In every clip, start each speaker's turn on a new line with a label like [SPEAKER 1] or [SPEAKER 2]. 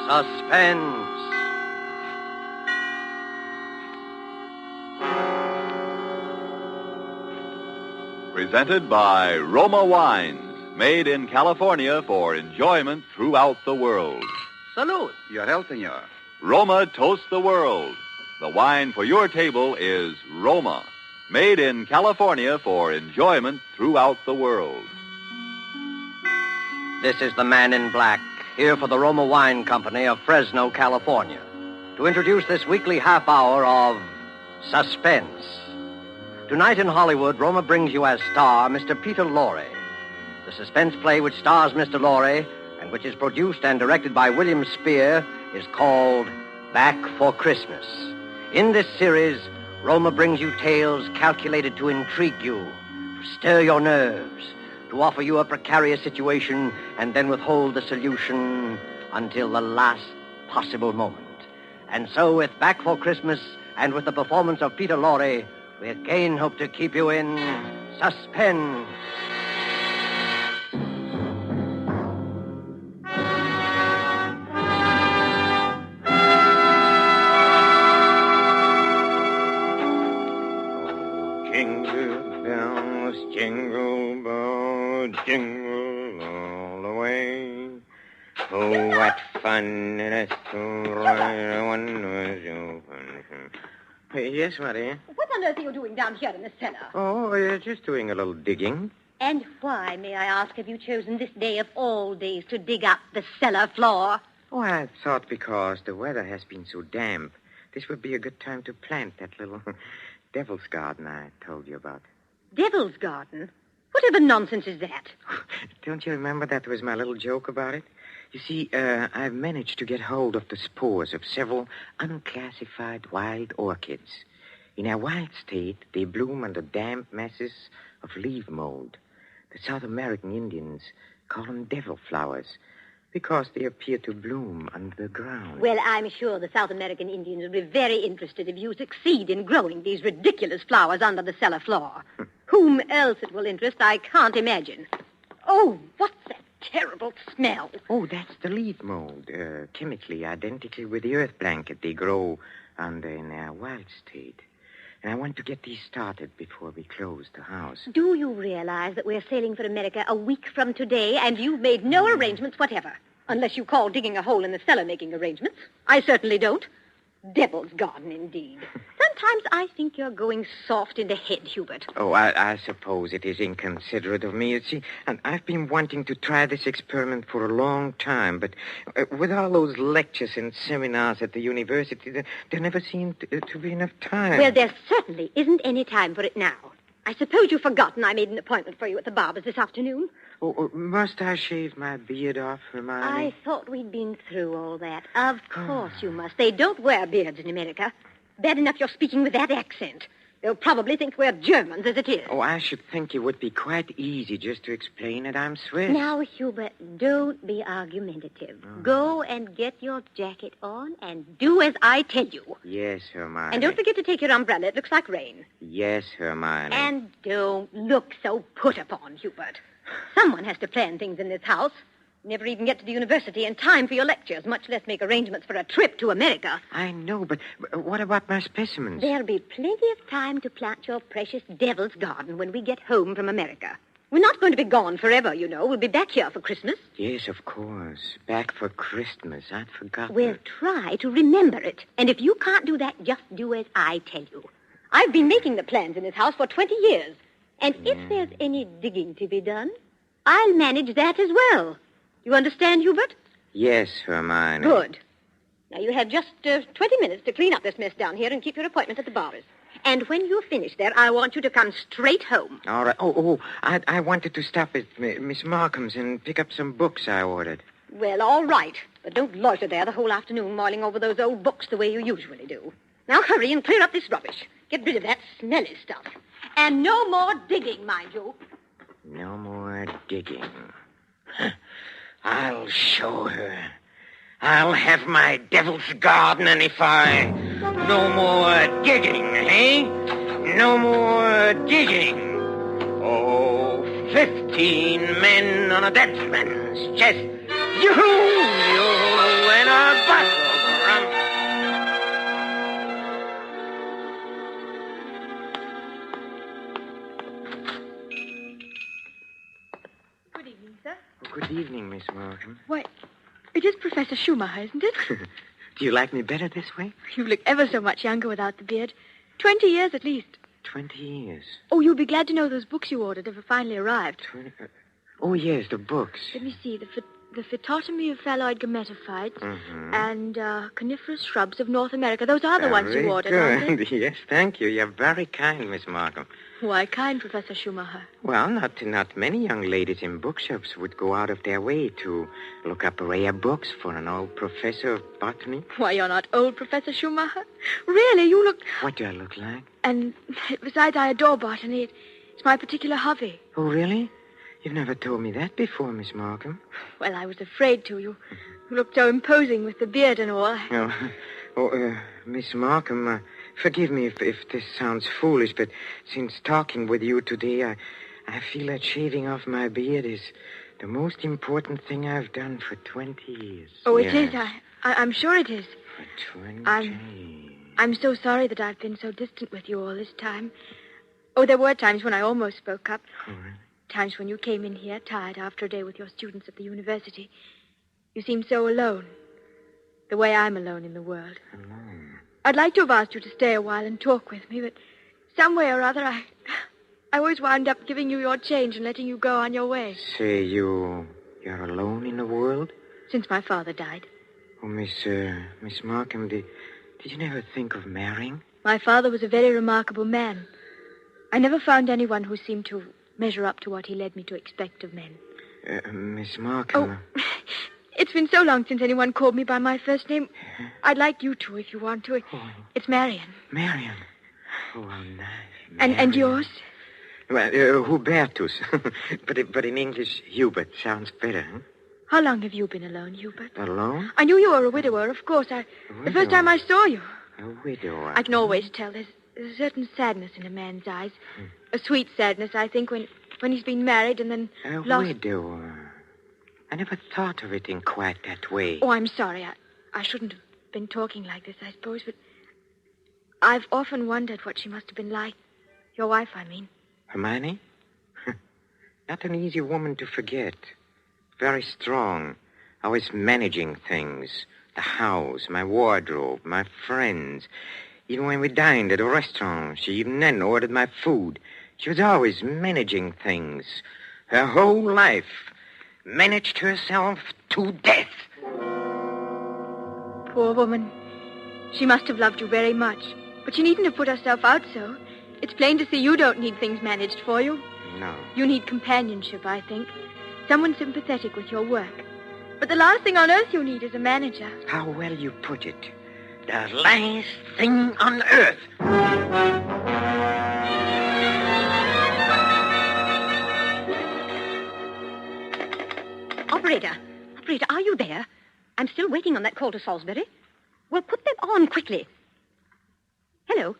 [SPEAKER 1] Suspense.
[SPEAKER 2] Presented by Roma Wines, made in California for enjoyment throughout the world.
[SPEAKER 1] Salute.
[SPEAKER 3] Your health, senor.
[SPEAKER 2] Roma toasts the world. The wine for your table is Roma, made in California for enjoyment throughout the world.
[SPEAKER 1] This is the Man in Black, here for the Roma Wine Company of Fresno, California, to introduce this weekly half hour of Suspense. Tonight in Hollywood, Roma brings you as star Mr. Peter Lorre. The suspense play which stars Mr. Lorre and which is produced and directed by William Spear is called Back for Christmas. In this series, Roma brings you tales calculated to intrigue you, to stir your nerves, to offer you a precarious situation and then withhold the solution until the last possible moment. And so, with Back for Christmas and with the performance of Peter Lorre, we again hope to keep you in suspense.
[SPEAKER 4] Jingle bells, jingle bells, jingle all the way. Oh, what fun it is to ride one was open. Yes, Maria?
[SPEAKER 5] What on earth are you doing down here in the cellar?
[SPEAKER 4] Oh, just doing a little digging.
[SPEAKER 5] And why, may I ask, have you chosen this day of all days to dig up the cellar floor?
[SPEAKER 4] Oh, I thought because the weather has been so damp, this would be a good time to plant that little devil's garden I told you about.
[SPEAKER 5] Devil's garden? Whatever nonsense is that?
[SPEAKER 4] Don't you remember that was my little joke about it? You see, I've managed to get hold of the spores of several unclassified wild orchids. In our wild state, they bloom under damp masses of leaf mold. The South American Indians call them devil flowers because they appear to bloom under the ground.
[SPEAKER 5] Well, I'm sure the South American Indians will be very interested if you succeed in growing these ridiculous flowers under the cellar floor. Whom else it will interest, I can't imagine. Oh, what's that terrible smell?
[SPEAKER 4] Oh, that's the leaf mold, chemically identical with the earth blanket they grow under in our wild state. And I want to get these started before we close the house.
[SPEAKER 5] Do you realize that we're sailing for America a week from today, and you've made no arrangements whatever? Unless you call digging a hole in the cellar making arrangements. I certainly don't. Devil's garden, indeed. Sometimes I think you're going soft in the head, Hubert.
[SPEAKER 4] Oh, I suppose it is inconsiderate of me. You see, and I've been wanting to try this experiment for a long time, but with all those lectures and seminars at the university, there never seemed to be enough time.
[SPEAKER 5] Well, there certainly isn't any time for it now. I suppose you've forgotten I made an appointment for you at the barber's this afternoon.
[SPEAKER 4] Oh, must I shave my beard off, Hermione?
[SPEAKER 5] I thought we'd been through all that. Of course you must. They don't wear beards in America. Bad enough you're speaking with that accent. They'll probably think we're Germans as it is.
[SPEAKER 4] Oh, I should think it would be quite easy just to explain that I'm Swiss.
[SPEAKER 5] Now, Hubert, don't be argumentative.
[SPEAKER 4] Oh.
[SPEAKER 5] Go and get your jacket on and do as I tell you.
[SPEAKER 4] Yes, Hermione.
[SPEAKER 5] And don't forget to take your umbrella. It looks like rain.
[SPEAKER 4] Yes, Hermione.
[SPEAKER 5] And don't look so put upon, Hubert. Someone has to plan things in this house. Never even get to the university in time for your lectures, much less make arrangements for a trip to America.
[SPEAKER 4] I know, but what about my specimens?
[SPEAKER 5] There'll be plenty of time to plant your precious devil's garden when we get home from America. We're not going to be gone forever, you know. We'll be back here for Christmas.
[SPEAKER 4] Yes, of course. Back for Christmas. I'd forgotten.
[SPEAKER 5] We'll try to remember it. And if you can't do that, just do as I tell you. I've been making the plans in this house for 20 years. And if there's any digging to be done, I'll manage that as well. You understand, Hubert?
[SPEAKER 4] Yes, Hermione.
[SPEAKER 5] Good. Now, you have just 20 minutes to clean up this mess down here and keep your appointment at the barber's. And when you're finished there, I want you to come straight home.
[SPEAKER 4] All right. I wanted to stop at Miss Markham's and pick up some books I ordered.
[SPEAKER 5] Well, all right. But don't loiter there the whole afternoon mulling over those old books the way you usually do. Now, hurry and clear up this rubbish. Get rid of that smelly stuff. And no more digging, mind you.
[SPEAKER 4] No more digging. I'll show her. I'll have my devil's garden, and if I... No more digging, eh? No more digging. Oh, 15 men on a dead man's chest. Yoo-hoo! and a bustle for 'em.
[SPEAKER 3] Good evening, sir.
[SPEAKER 4] Oh, good evening, Miss Markham.
[SPEAKER 3] Why, it is Professor Schumacher, isn't it?
[SPEAKER 4] Do you like me better this way?
[SPEAKER 3] You look ever so much younger without the beard. 20 years at least.
[SPEAKER 4] 20 years.
[SPEAKER 3] Oh, you'll be glad to know those books you ordered have finally arrived.
[SPEAKER 4] Oh, yes, the books.
[SPEAKER 3] Let me see. The phytotomy of phalloid gametophytes and coniferous shrubs of North America. Those are the ones you ordered, aren't they?
[SPEAKER 4] Yes, thank you. You're very kind, Miss Markham.
[SPEAKER 3] Why kind, Professor Schumacher?
[SPEAKER 4] Well, not many young ladies in bookshops would go out of their way to look up rare books for an old professor of botany.
[SPEAKER 3] Why, you're not old, Professor Schumacher. Really, you look...
[SPEAKER 4] What do I look like?
[SPEAKER 3] And besides, I adore botany. It's my particular hobby.
[SPEAKER 4] Oh, really? You've never told me that before, Miss Markham.
[SPEAKER 3] Well, I was afraid to. You looked so imposing with the beard and all.
[SPEAKER 4] Miss Markham, forgive me if this sounds foolish, but since talking with you today, I feel that shaving off my beard is the most important thing I've done for 20 years.
[SPEAKER 3] Oh, it is. I'm sure it is.
[SPEAKER 4] For 20
[SPEAKER 3] I'm so sorry that I've been so distant with you all this time. Oh, there were times when I almost spoke up.
[SPEAKER 4] Oh, really?
[SPEAKER 3] Times when you came in here tired after a day with your students at the university. You seemed so alone. The way I'm alone in the world.
[SPEAKER 4] Alone?
[SPEAKER 3] I'd like to have asked you to stay a while and talk with me, but some way or other, I always wound up giving you your change and letting you go on your way.
[SPEAKER 4] Say, you're alone in the world?
[SPEAKER 3] Since my father died.
[SPEAKER 4] Oh, Miss Markham, did you never think of marrying?
[SPEAKER 3] My father was a very remarkable man. I never found anyone who seemed to measure up to what he led me to expect of men.
[SPEAKER 4] Miss Markham...
[SPEAKER 3] Oh, it's been so long since anyone called me by my first name. I'd like you to, if you want to. It's Marion.
[SPEAKER 4] Marion? Oh, how nice.
[SPEAKER 3] And yours?
[SPEAKER 4] Well, Hubertus. but in English, Hubert sounds better, huh?
[SPEAKER 3] How long have you been alone, Hubert?
[SPEAKER 4] Alone?
[SPEAKER 3] I knew you were a widower, of course. The first time I saw you.
[SPEAKER 4] A widower?
[SPEAKER 3] I can always tell. There's a certain sadness in a man's eyes. A sweet sadness, I think, when he's been married and then lost...
[SPEAKER 4] A widower. I never thought of it in quite that way.
[SPEAKER 3] Oh, I'm sorry. I shouldn't have been talking like this, I suppose, but I've often wondered what she must have been like. Your wife, I mean.
[SPEAKER 4] Hermione? Not an easy woman to forget. Very strong. Always managing things. The house, my wardrobe, my friends. Even when we dined at a restaurant, she even then ordered my food. She was always managing things. Her whole life. Managed herself to death.
[SPEAKER 3] Poor woman. She must have loved you very much. But she needn't have put herself out so. It's plain to see you don't need things managed for you.
[SPEAKER 4] No.
[SPEAKER 3] You need companionship, I think. Someone sympathetic with your work. But the last thing on earth you need is a manager.
[SPEAKER 4] How well you put it. The last thing on earth.
[SPEAKER 5] Operator, are you there? I'm still waiting on that call to Salisbury. Well, put them on quickly. Hello.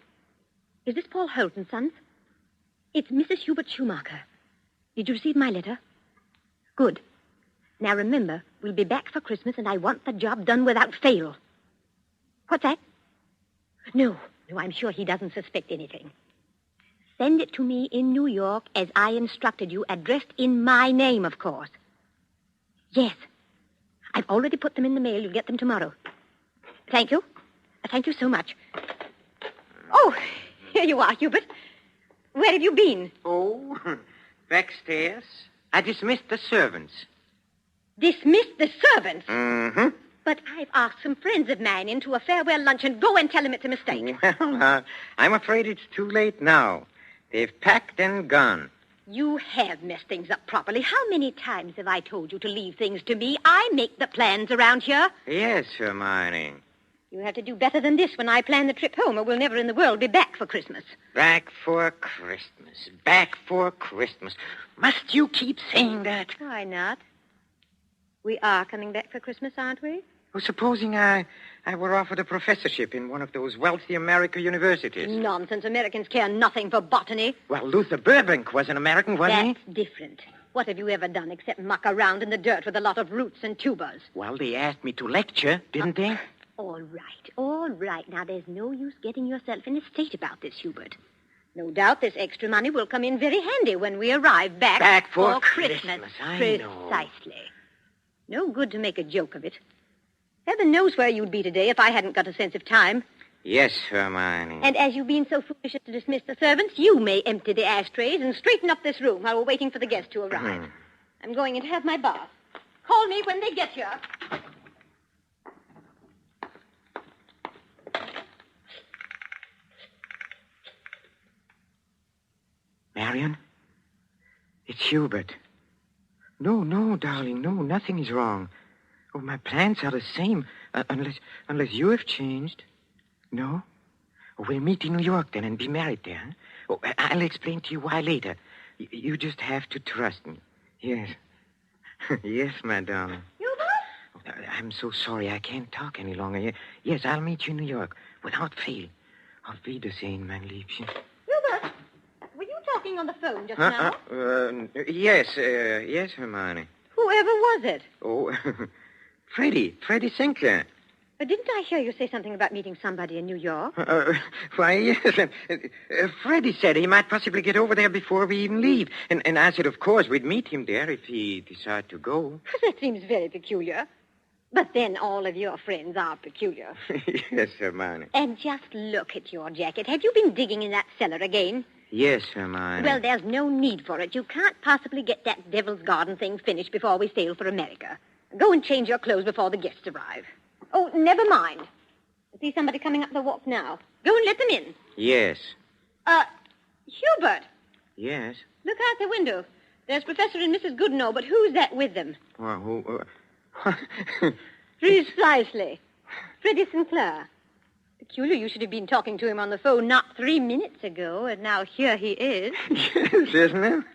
[SPEAKER 5] Is this Paul Holt and Sons? It's Mrs. Hubert Schumacher. Did you receive my letter? Good. Now remember, we'll be back for Christmas and I want the job done without fail. What's that? No, I'm sure he doesn't suspect anything. Send it to me in New York as I instructed you, addressed in my name, of course. Yes. I've already put them in the mail. You'll get them tomorrow. Thank you. Thank you so much. Oh, here you are, Hubert. Where have you been?
[SPEAKER 4] Oh, backstairs. I dismissed the servants.
[SPEAKER 5] Dismissed the servants?
[SPEAKER 4] Mm-hmm.
[SPEAKER 5] But I've asked some friends of mine into a farewell luncheon. Go and tell them it's a mistake.
[SPEAKER 4] Well, I'm afraid it's too late now. They've packed and gone.
[SPEAKER 5] You have messed things up properly. How many times have I told you to leave things to me? I make the plans around here.
[SPEAKER 4] Yes, Hermione.
[SPEAKER 5] You have to do better than this when I plan the trip home, or we'll never in the world be back for Christmas.
[SPEAKER 4] Back for Christmas. Back for Christmas. Must you keep saying that?
[SPEAKER 5] Why not? We are coming back for Christmas, aren't we?
[SPEAKER 4] Well, supposing I were offered a professorship in one of those wealthy American universities.
[SPEAKER 5] Nonsense. Americans care nothing for botany.
[SPEAKER 4] Well, Luther Burbank was an American, wasn't he?
[SPEAKER 5] That's different. What have you ever done except muck around in the dirt with a lot of roots and tubers?
[SPEAKER 4] Well, they asked me to lecture, didn't they?
[SPEAKER 5] All right. Now, there's no use getting yourself in a state about this, Hubert. No doubt this extra money will come in very handy when we arrive back
[SPEAKER 4] for
[SPEAKER 5] Christmas.
[SPEAKER 4] I know.
[SPEAKER 5] Precisely. No good to make a joke of it. Heaven knows where you'd be today if I hadn't got a sense of time.
[SPEAKER 4] Yes, Hermione.
[SPEAKER 5] And as you've been so foolish as to dismiss the servants, you may empty the ashtrays and straighten up this room while we're waiting for the guests to arrive. I'm going in to have my bath. Call me when they get here.
[SPEAKER 4] Marion? It's Hubert. No, darling, no, nothing is wrong. Oh, my plans are the same, unless you have changed. No? Oh, we'll meet in New York then and be married there. Huh? Oh, I'll explain to you why later. You just have to trust me. Yes. Yes, my darling.
[SPEAKER 5] Hubert?
[SPEAKER 4] Oh, I'm so sorry I can't talk any longer. Yes, I'll meet you in New York without fail. Auf Wiedersehen, mein Liebchen.
[SPEAKER 5] Hubert, were you talking on the phone just now?
[SPEAKER 4] Yes, Hermione.
[SPEAKER 5] Whoever was it?
[SPEAKER 4] Oh, Freddie Sinclair.
[SPEAKER 5] Didn't I hear you say something about meeting somebody in New York?
[SPEAKER 4] Why, yes. Freddie said he might possibly get over there before we even leave. And I said, of course, we'd meet him there if he decided to go.
[SPEAKER 5] That seems very peculiar. But then all of your friends are peculiar.
[SPEAKER 4] Yes, Hermione.
[SPEAKER 5] And just look at your jacket. Have you been digging in that cellar again?
[SPEAKER 4] Yes, Hermione.
[SPEAKER 5] Well, there's no need for it. You can't possibly get that Devil's Garden thing finished before we sail for America. Go and change your clothes before the guests arrive. Oh, never mind. I see somebody coming up the walk now. Go and let them in.
[SPEAKER 4] Yes.
[SPEAKER 5] Hubert.
[SPEAKER 4] Yes?
[SPEAKER 5] Look out the window. There's Professor and Mrs. Goodnow, but who's that with them?
[SPEAKER 4] Well, who...
[SPEAKER 5] Precisely. Freddie Sinclair. Peculiar you should have been talking to him on the phone not 3 minutes ago, and now here he is.
[SPEAKER 4] Yes, isn't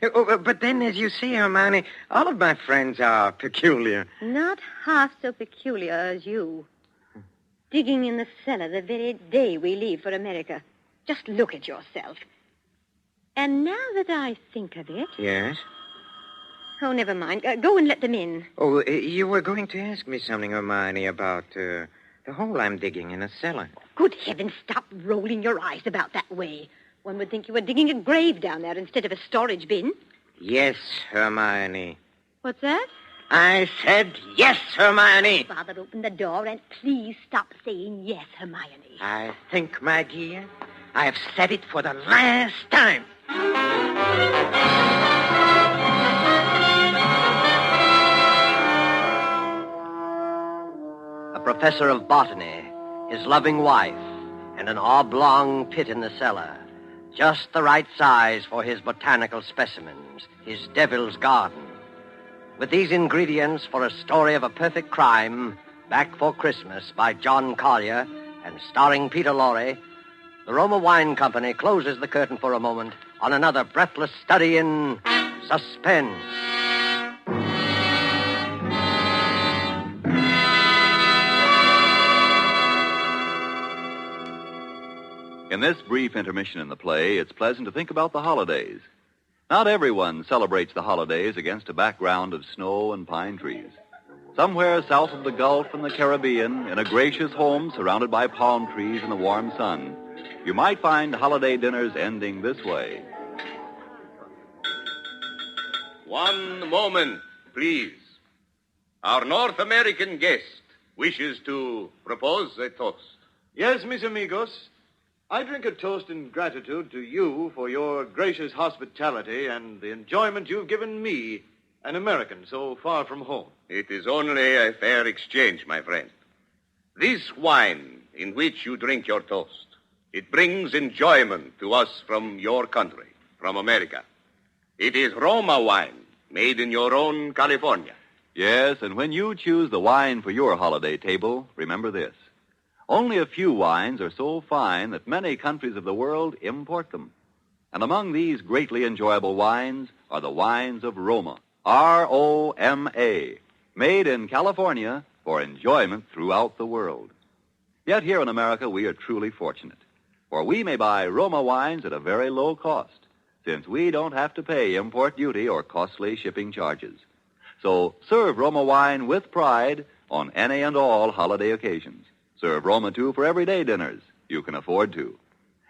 [SPEAKER 4] it? But then, as you see, Hermione, all of my friends are peculiar.
[SPEAKER 5] Not half so peculiar as you. Digging in the cellar the very day we leave for America. Just look at yourself. And now that I think of it...
[SPEAKER 4] Yes?
[SPEAKER 5] Oh, never mind. Go and let them in.
[SPEAKER 4] Oh, you were going to ask me something, Hermione, about the hole I'm digging in a cellar.
[SPEAKER 5] Good heavens, stop rolling your eyes about that way. One would think you were digging a grave down there instead of a storage bin.
[SPEAKER 4] Yes, Hermione.
[SPEAKER 5] What's that?
[SPEAKER 4] I said yes, Hermione.
[SPEAKER 5] Father, open the door and please stop saying yes, Hermione.
[SPEAKER 4] I think, my dear, I've said it for the last time.
[SPEAKER 1] A professor of botany, his loving wife, and an oblong pit in the cellar. Just the right size for his botanical specimens, his devil's garden. With these ingredients for a story of a perfect crime, Back for Christmas by John Collier and starring Peter Lorre, the Roma Wine Company closes the curtain for a moment on another breathless study in suspense.
[SPEAKER 2] In this brief intermission in the play, it's pleasant to think about the holidays. Not everyone celebrates the holidays against a background of snow and pine trees. Somewhere south of the Gulf and the Caribbean, in a gracious home surrounded by palm trees in the warm sun, you might find holiday dinners ending this way.
[SPEAKER 6] One moment, please. Our North American guest wishes to propose a toast.
[SPEAKER 7] Yes, mis amigos. I drink a toast in gratitude to you for your gracious hospitality and the enjoyment you've given me, an American so far from home.
[SPEAKER 6] It is only a fair exchange, my friend. This wine in which you drink your toast, it brings enjoyment to us from your country, from America. It is Roma wine, made in your own California.
[SPEAKER 2] Yes, and when you choose the wine for your holiday table, remember this. Only a few wines are so fine that many countries of the world import them. And among these greatly enjoyable wines are the wines of Roma, R-O-M-A, made in California for enjoyment throughout the world. Yet here in America we are truly fortunate, for we may buy Roma wines at a very low cost, since we don't have to pay import duty or costly shipping charges. So serve Roma wine with pride on any and all holiday occasions. Serve Roma, too, for everyday dinners you can afford to.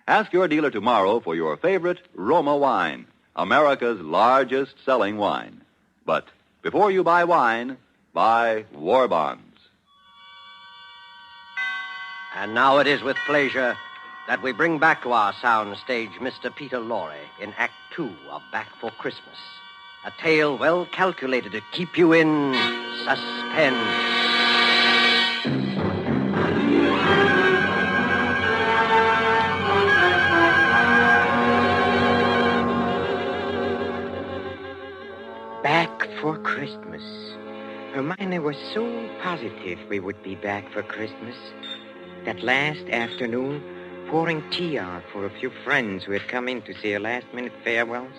[SPEAKER 2] Ask your dealer tomorrow for your favorite Roma wine, America's largest selling wine. But before you buy wine, buy war bonds.
[SPEAKER 1] And now it is with pleasure that we bring back to our sound stage Mr. Peter Lorre in Act 2 of Back for Christmas. A tale well calculated to keep you in suspense.
[SPEAKER 4] Back for Christmas. Hermione was so positive we would be back for Christmas. That last afternoon, pouring tea out for a few friends who had come in to say her last-minute farewells,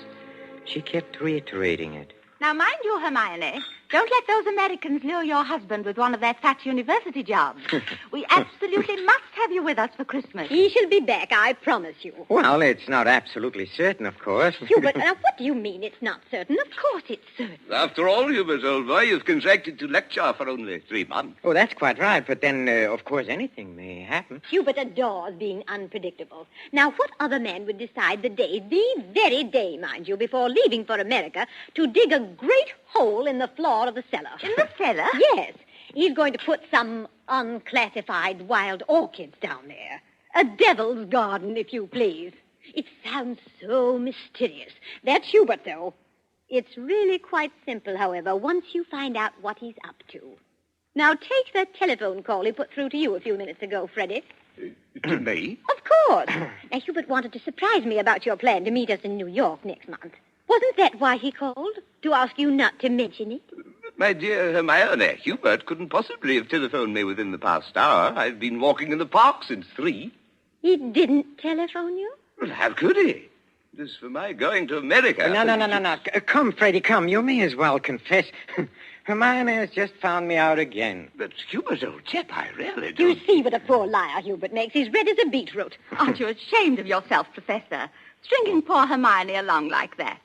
[SPEAKER 4] she kept reiterating it.
[SPEAKER 8] Now, mind you, Hermione, don't let those Americans lure your husband with one of their fat university jobs. We absolutely must have you with us for Christmas.
[SPEAKER 5] He shall be back, I promise you.
[SPEAKER 4] Well, it's not absolutely certain, of course.
[SPEAKER 5] Hubert, now what do you mean it's not certain? Of course it's certain.
[SPEAKER 6] After all, Hubert, old boy, you've contracted to lecture for only 3 months.
[SPEAKER 4] Oh, that's quite right, but then, of course, anything may happen.
[SPEAKER 5] Hubert adores being unpredictable. Now, what other man would decide the very day, mind you, before leaving for America, to dig a great hole in the floor of the cellar?
[SPEAKER 8] In the cellar?
[SPEAKER 5] Yes. He's going to put some unclassified wild orchids down there. A devil's garden, if you please. It sounds so mysterious. That's Hubert, though. It's really quite simple, however, once you find out what he's up to. Now, take that telephone call he put through to you a few minutes ago, Freddie.
[SPEAKER 6] To me?
[SPEAKER 5] Of course. Now, Hubert wanted to surprise me about your plan to meet us in New York next month. Wasn't that why he called? To ask you not to mention it?
[SPEAKER 6] My dear Hermione, Hubert couldn't possibly have telephoned me within the past hour. I've been walking in the park since 3.
[SPEAKER 5] He didn't telephone you?
[SPEAKER 6] Well, how could he? As for my going to America...
[SPEAKER 4] No. Come, Freddie, come. You may as well confess. Hermione has just found me out again.
[SPEAKER 6] But Hubert, old chap, I really
[SPEAKER 5] You
[SPEAKER 6] don't...
[SPEAKER 5] see what a poor liar Hubert makes. He's red as a beetroot.
[SPEAKER 8] Aren't you ashamed of yourself, Professor? Stringing poor Hermione along like that.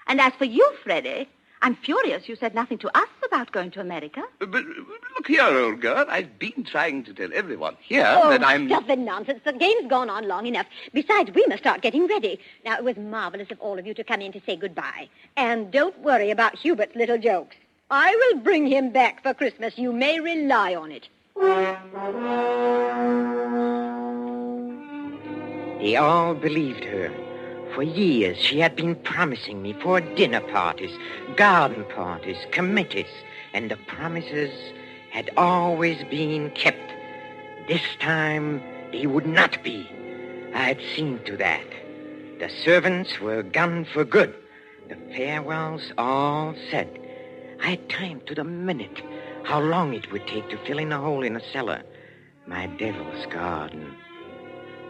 [SPEAKER 8] And as for you, Freddie, I'm furious you said nothing to us about going to America.
[SPEAKER 6] But look here, old girl. I've been trying to tell everyone here that I'm...
[SPEAKER 5] Stuff and nonsense. The game's gone on long enough. Besides, we must start getting ready. Now, it was marvelous of all of you to come in to say goodbye. And don't worry about Hubert's little jokes. I will bring him back for Christmas. You may rely on it.
[SPEAKER 4] They all believed her. For years, she had been promising me for dinner parties, garden parties, committees, and the promises had always been kept. This time, they would not be. I had seen to that. The servants were gone for good. The farewells all said. I had timed to the minute how long it would take to fill in a hole in a cellar. My devil's garden.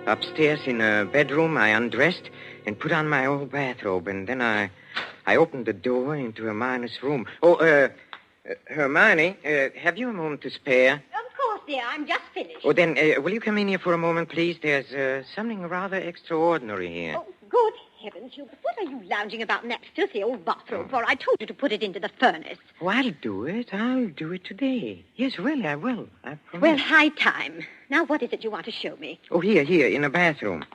[SPEAKER 4] Upstairs in a bedroom, I undressed and put on my old bathrobe, and then I opened the door into Hermione's room. Hermione, have you a moment to spare?
[SPEAKER 5] Of course, dear. I'm just finished.
[SPEAKER 4] Oh, then, will you come in here for a moment, please? There's something rather extraordinary here.
[SPEAKER 5] Oh, good heavens, Hubert. What are you lounging about in that filthy old bathroom for? I told you to put it into the furnace.
[SPEAKER 4] Oh, I'll do it. I'll do it today. Yes, really, I will. I promise.
[SPEAKER 5] Well, high time. Now, what is it you want to show me?
[SPEAKER 4] Oh, here, in the bathroom.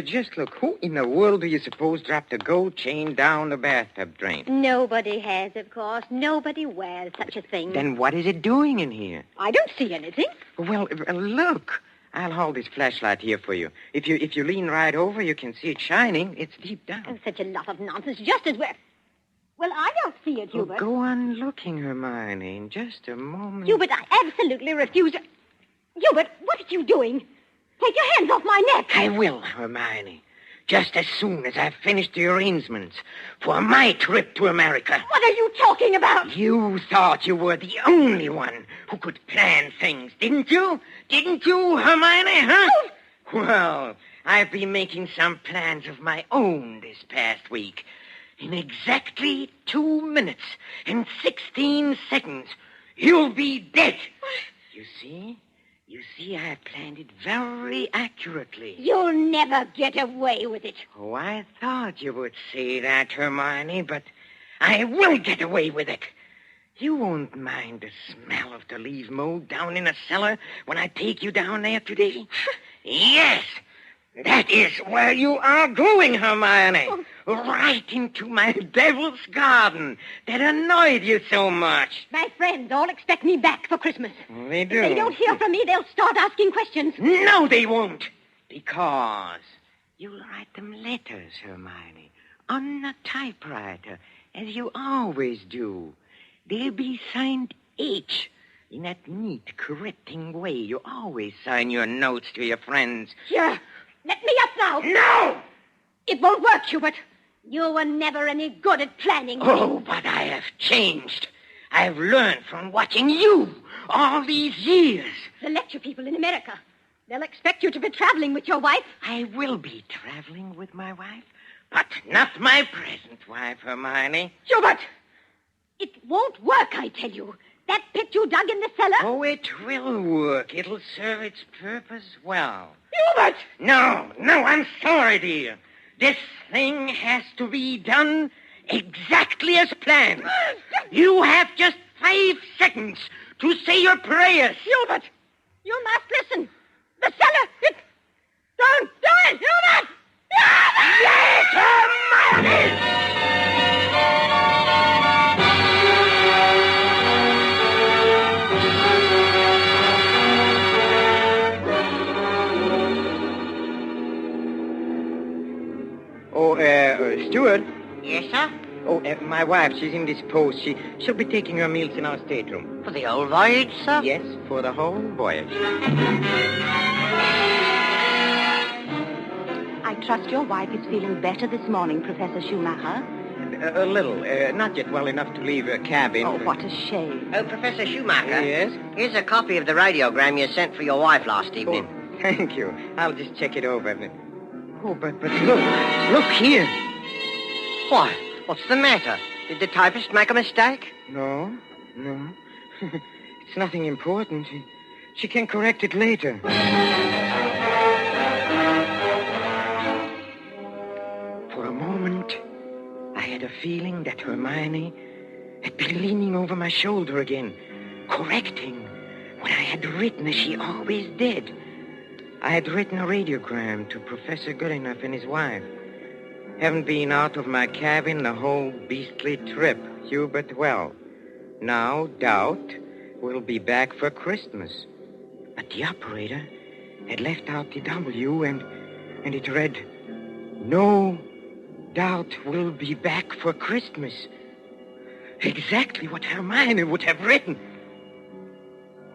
[SPEAKER 4] Just look. Who in the world do you suppose dropped a gold chain down the bathtub drain?
[SPEAKER 5] Nobody has, of course. Nobody wears such a thing.
[SPEAKER 4] Then what is it doing in here?
[SPEAKER 5] I don't see anything.
[SPEAKER 4] Well, look. I'll hold this flashlight here for you. If you lean right over, you can see it shining. It's deep down.
[SPEAKER 5] Oh, such a lot of nonsense. Just as well. Well, I don't see it, Hubert.
[SPEAKER 4] Go on looking, Hermione, in just a moment.
[SPEAKER 5] Hubert, I absolutely refuse. Hubert, what are you doing? Take your hands off my neck.
[SPEAKER 4] I will, Hermione. Just as soon as I've finished the arrangements for my trip to America.
[SPEAKER 5] What are you talking about?
[SPEAKER 4] You thought you were the only one who could plan things, didn't you? Didn't you, Hermione, huh?
[SPEAKER 5] Oh.
[SPEAKER 4] Well, I've been making some plans of my own this past week. In exactly 2 minutes and 16 seconds, you'll be dead. You see? You see, I planned it very accurately.
[SPEAKER 5] You'll never get away with it.
[SPEAKER 4] Oh, I thought you would say that, Hermione, but I will get away with it. You won't mind the smell of the leaf mold down in the cellar when I take you down there today? Yes, that is where you are going, Hermione. Right into my devil's garden that annoyed you so much.
[SPEAKER 5] My friends all expect me back for Christmas.
[SPEAKER 4] They do.
[SPEAKER 5] If they don't hear from me, they'll start asking questions.
[SPEAKER 4] No, they won't. Because you'll write them letters, Hermione, on a typewriter, as you always do. They'll be signed H, in that neat, correcting way you always sign your notes to your friends.
[SPEAKER 5] Here, let me up now.
[SPEAKER 4] No!
[SPEAKER 5] It won't work, Hubert. You were never any good at planning.
[SPEAKER 4] Oh, but I have changed. I've learned from watching you all these years.
[SPEAKER 5] The lecture people in America. They'll expect you to be traveling with your wife.
[SPEAKER 4] I will be traveling with my wife, but not my present wife, Hermione.
[SPEAKER 5] Hubert! It won't work, I tell you. That pit you dug in the cellar...
[SPEAKER 4] Oh, it will work. It'll serve its purpose well.
[SPEAKER 5] Hubert!
[SPEAKER 4] No, I'm sorry, dear. This thing has to be done exactly as planned. You have just 5 seconds to say your prayers.
[SPEAKER 5] Hubert! You must listen. The cellar, it... Don't do it, Hubert!
[SPEAKER 4] Yes, Hermione! Oh, Steward?
[SPEAKER 1] Yes, sir?
[SPEAKER 4] Oh, my wife, she's indisposed. She'll be taking her meals in our stateroom.
[SPEAKER 1] For the old voyage, sir?
[SPEAKER 4] Yes, for the whole voyage.
[SPEAKER 8] I trust your wife is feeling better this morning, Professor Schumacher.
[SPEAKER 4] A little. Not yet well enough to leave her cabin.
[SPEAKER 8] Oh, what a shame.
[SPEAKER 1] Oh, Professor Schumacher.
[SPEAKER 4] Yes?
[SPEAKER 1] Here's a copy of the radiogram you sent for your wife last evening.
[SPEAKER 4] Oh, thank you. I'll just check it over. Oh, but look here.
[SPEAKER 1] Why? What's the matter? Did the typist make a mistake?
[SPEAKER 4] No. It's nothing important. She can correct it later. For a moment, I had a feeling that Hermione had been leaning over my shoulder again, correcting what I had written as she always did. I had written a radiogram to Professor Goodenough and his wife. Haven't been out of my cabin the whole beastly trip, Hubert. Well, now Doubt will be back for Christmas. But the operator had left out the W, and it read, No Doubt will be back for Christmas. Exactly what Hermione would have written.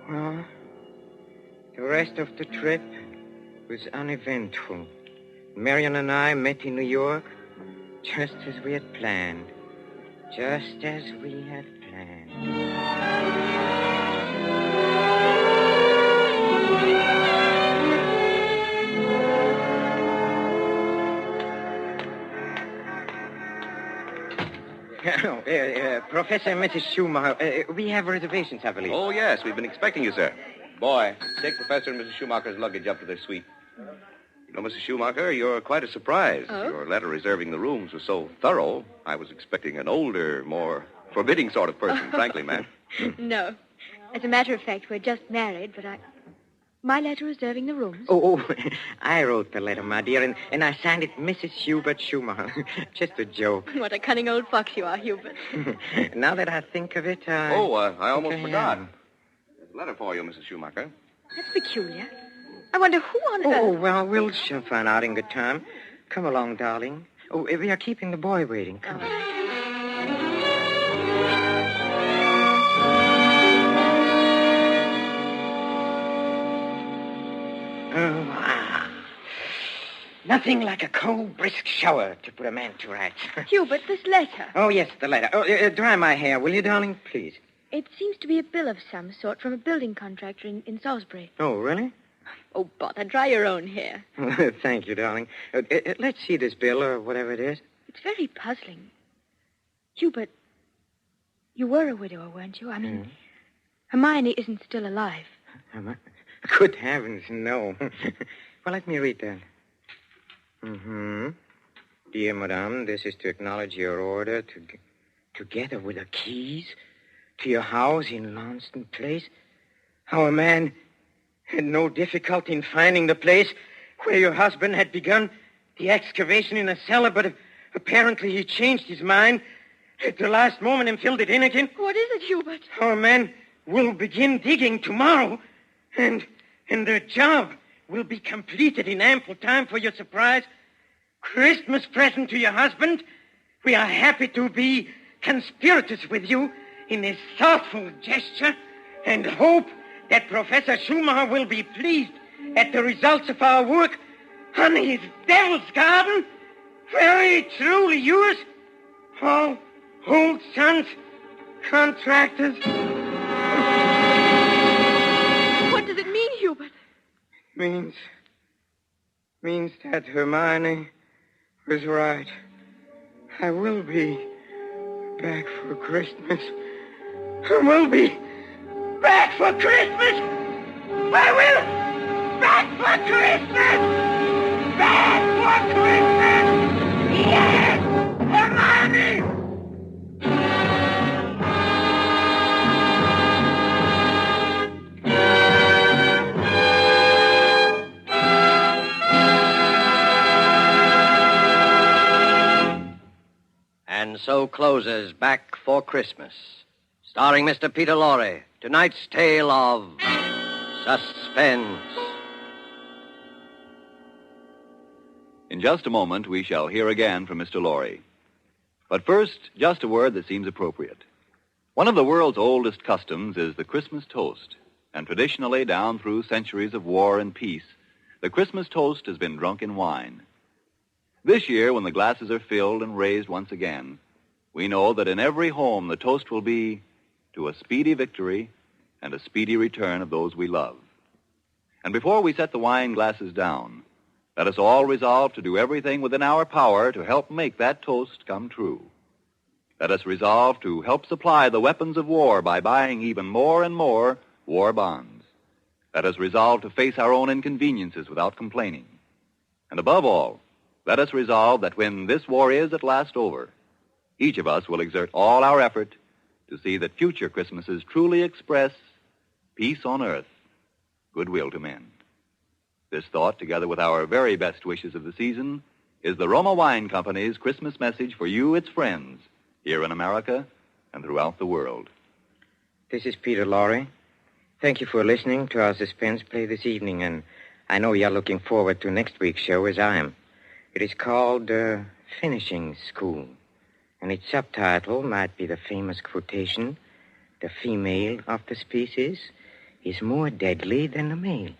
[SPEAKER 4] Well, the rest of the trip was uneventful. Marion and I met in New York just as we had planned. Just as we had planned. Professor and Mrs. Schumacher, we have reservations, I believe.
[SPEAKER 6] Oh, yes, we've been expecting you, sir. Boy, take Professor and Mrs. Schumacher's luggage up to their suite. You know, Mrs. Schumacher, you're quite a surprise.
[SPEAKER 3] Oh?
[SPEAKER 6] Your letter reserving the rooms was so thorough, I was expecting an older, more forbidding sort of person, frankly, ma'am.
[SPEAKER 3] No. As a matter of fact, we're just married, but my letter reserving the rooms.
[SPEAKER 4] Oh, I wrote the letter, my dear, and I signed it Mrs. Hubert Schumacher. Just a joke.
[SPEAKER 3] What a cunning old fox you are, Hubert.
[SPEAKER 4] Now that I think of it,
[SPEAKER 6] I almost
[SPEAKER 4] Okay,
[SPEAKER 6] forgot.
[SPEAKER 4] yeah.
[SPEAKER 6] There's a letter for you, Mrs. Schumacher.
[SPEAKER 3] That's peculiar. I wonder who on
[SPEAKER 4] Oh,
[SPEAKER 3] earth...
[SPEAKER 4] well, we'll soon find out in good time. Come along, darling. Oh, we are keeping the boy waiting. Come on. Nothing like a cold, brisk shower to put a man to rights.
[SPEAKER 3] Hubert, this letter.
[SPEAKER 4] Oh, yes, the letter. Oh, dry my hair, will you, darling? Please.
[SPEAKER 3] It seems to be a bill of some sort from a building contractor in Salisbury.
[SPEAKER 4] Oh, really?
[SPEAKER 3] Oh, bother, dry your own hair.
[SPEAKER 4] Thank you, darling. Let's see this bill, or whatever it is.
[SPEAKER 3] It's very puzzling. Hubert, you were a widower, weren't you? I mean, Hermione isn't still alive.
[SPEAKER 4] Good heavens, no. Well, let me read that. Dear Madame, this is to acknowledge your order together with the keys to your house in Launceston Place. Our man had no difficulty in finding the place where your husband had begun the excavation in a cellar, but apparently he changed his mind at the last moment and filled it in again.
[SPEAKER 3] What is it, Hubert?
[SPEAKER 4] Our men will begin digging tomorrow, and their job will be completed in ample time for your surprise Christmas present to your husband. We are happy to be conspirators with you in this thoughtful gesture and hope that Professor Schumacher will be pleased at the results of our work on his Devil's Garden. Very truly yours, Paul Holt Sons, Contractors.
[SPEAKER 3] What does it mean, Hubert?
[SPEAKER 4] Means that Hermione was right. I will be back for Christmas. I will be back for Christmas. I will back for Christmas. Back for Christmas. Yes, Hermione.
[SPEAKER 1] And so closes Back for Christmas, starring Mr. Peter Lorre, tonight's tale of Suspense.
[SPEAKER 2] In just a moment, we shall hear again from Mr. Lorre. But first, just a word that seems appropriate. One of the world's oldest customs is the Christmas toast, and traditionally, down through centuries of war and peace, the Christmas toast has been drunk in wine. This year, when the glasses are filled and raised once again, we know that in every home the toast will be to a speedy victory and a speedy return of those we love. And before we set the wine glasses down, let us all resolve to do everything within our power to help make that toast come true. Let us resolve to help supply the weapons of war by buying even more and more war bonds. Let us resolve to face our own inconveniences without complaining. And above all, let us resolve that when this war is at last over, each of us will exert all our effort to see that future Christmases truly express peace on earth, goodwill to men. This thought, together with our very best wishes of the season, is the Roma Wine Company's Christmas message for you, its friends, here in America and throughout the world.
[SPEAKER 4] This is Peter Lorre. Thank you for listening to our suspense play this evening, and I know you're looking forward to next week's show as I am. It is called Finishing School, and its subtitle might be the famous quotation, "The female of the species is more deadly than the male."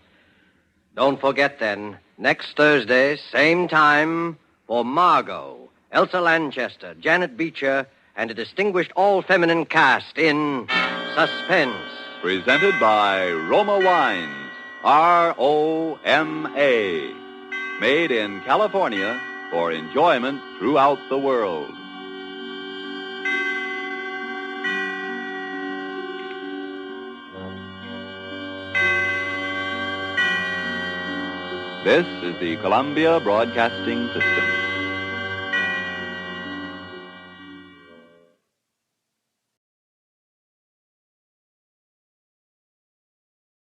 [SPEAKER 1] Don't forget, then, next Thursday, same time, for Margot, Elsa Lanchester, Janet Beecher, and a distinguished all-feminine cast in Suspense.
[SPEAKER 2] Presented by Roma Wines, R-O-M-A. Made in California for enjoyment throughout the world. This is the Columbia Broadcasting System.